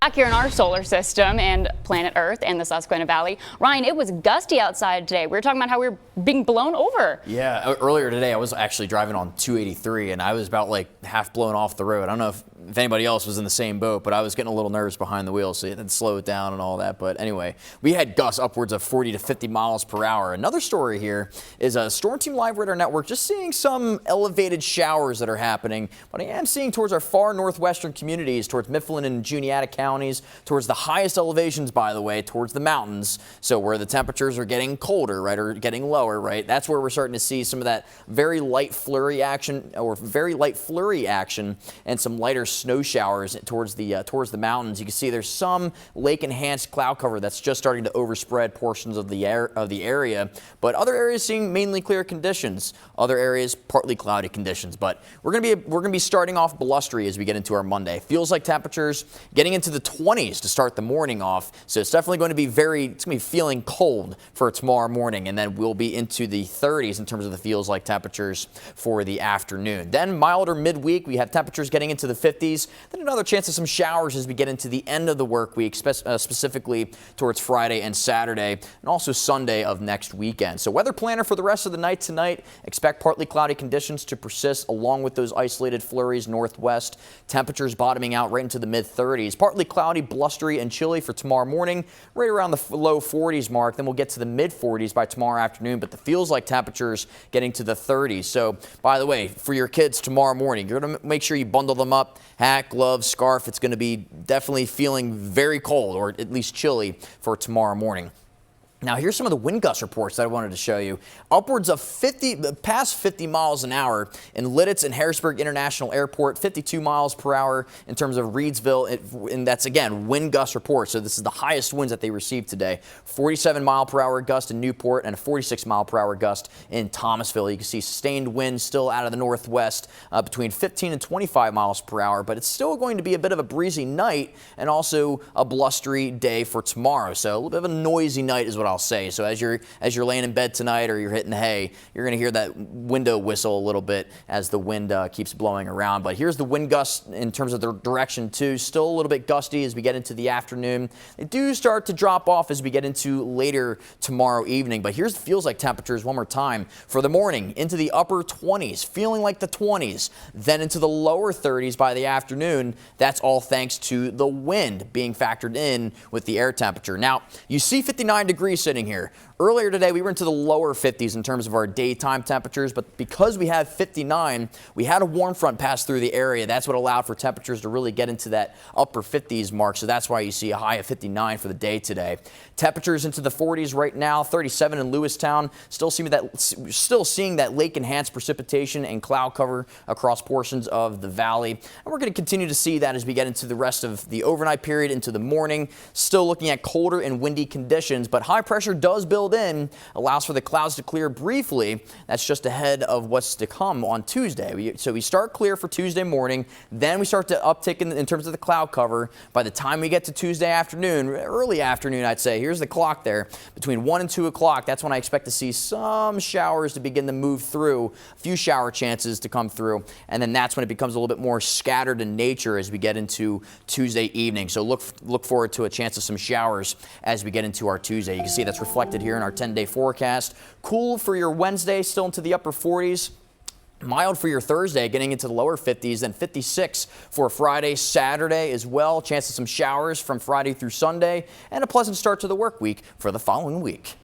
Back here in our solar system and planet Earth and the Susquehanna Valley, Ryan, it was gusty outside today. We were talking about how we were being blown over. Yeah, earlier today I was actually driving on 283 and I was about like half blown off the road. I don't know if anybody else was in the same boat, but I was getting a little nervous behind the wheel, so you had to slow it down and all that. But anyway, we had gusts upwards of 40 to 50 miles per hour. Another story here is a Storm Team Live Radar Network just seeing some elevated showers that are happening, but I am seeing towards our far northwestern communities, towards Mifflin and Juniata counties, towards the highest elevations, by the way, towards the mountains. So where the temperatures are getting colder, right, or getting lower, right, that's where we're starting to see some of that very light flurry action and some lighter snow showers towards the mountains. You can see there's some lake enhanced cloud cover that's just starting to overspread portions of the area, but other areas seeing mainly clear conditions, other areas partly cloudy conditions. But we're gonna be starting off blustery as we get into our Monday. Feels like temperatures getting into the 20s to start the morning off, so it's definitely going to be feeling cold for tomorrow morning, and then we'll be into the 30s in terms of the feels like temperatures for the afternoon. Then milder midweek, we have temperatures getting into the 50s, then another chance of some showers as we get into the end of the work week, specifically towards Friday and Saturday, and also Sunday of next weekend. So weather planner for the rest of the night tonight, expect partly cloudy conditions to persist along with those isolated flurries northwest. Temperatures bottoming out right into the mid-30s. Partly cloudy, blustery, and chilly for tomorrow morning, right around the low 40s mark. Then we'll get to the mid-40s by tomorrow afternoon, but the feels like temperatures getting to the 30s. So, by the way, for your kids tomorrow morning, you're going to make sure you bundle them up, hat, gloves, scarf. It's going to be definitely feeling very cold, or at least chilly, for tomorrow morning. Now, here's some of the wind gust reports that I wanted to show you. Upwards of past 50 miles an hour in Lititz and Harrisburg International Airport, 52 miles per hour in terms of Reedsville, and that's, again, wind gust report. So this is the highest winds that they received today. 47 mile per hour gust in Newport and a 46 mile per hour gust in Thomasville. You can see sustained winds still out of the northwest between 15 and 25 miles per hour, but it's still going to be a bit of a breezy night and also a blustery day for tomorrow. So a little bit of a noisy night is what I'll say. So as you're laying in bed tonight or you're hitting the hay, you're going to hear that window whistle a little bit as the wind keeps blowing around. But here's the wind gusts in terms of their direction too. Still a little bit gusty as we get into the afternoon. They do start to drop off as we get into later tomorrow evening. But here's the feels like temperatures one more time for the morning, into the upper 20s, feeling like the 20s, then into the lower 30s by the afternoon. That's all thanks to the wind being factored in with the air temperature. Now, you see 59 degrees sitting here. Earlier today, we were into the lower 50s in terms of our daytime temperatures, but because we have 59, we had a warm front pass through the area. That's what allowed for temperatures to really get into that upper 50s mark, so that's why you see a high of 59 for the day today. Temperatures into the 40s right now, 37 in Lewistown. Still seeing that lake-enhanced precipitation and cloud cover across portions of the valley. And we're going to continue to see that as we get into the rest of the overnight period into the morning. Still looking at colder and windy conditions, but high pressure does build in, allows for the clouds to clear briefly. That's just ahead of what's to come on Tuesday. So we start clear for Tuesday morning, then we start to uptick in terms of the cloud cover. By the time we get to Tuesday afternoon, early afternoon, I'd say, here's the clock there, between 1 and 2 o'clock, that's when I expect to see some showers to begin to move through, a few shower chances to come through, and then that's when it becomes a little bit more scattered in nature as we get into Tuesday evening. So look forward to a chance of some showers as we get into our Tuesday. You can see that's reflected here in our 10-day forecast. Cool for your Wednesday, still into the upper 40s. Mild for your Thursday, getting into the lower 50s, then 56 for Friday, Saturday as well. Chance of some showers from Friday through Sunday, and a pleasant start to the work week for the following week.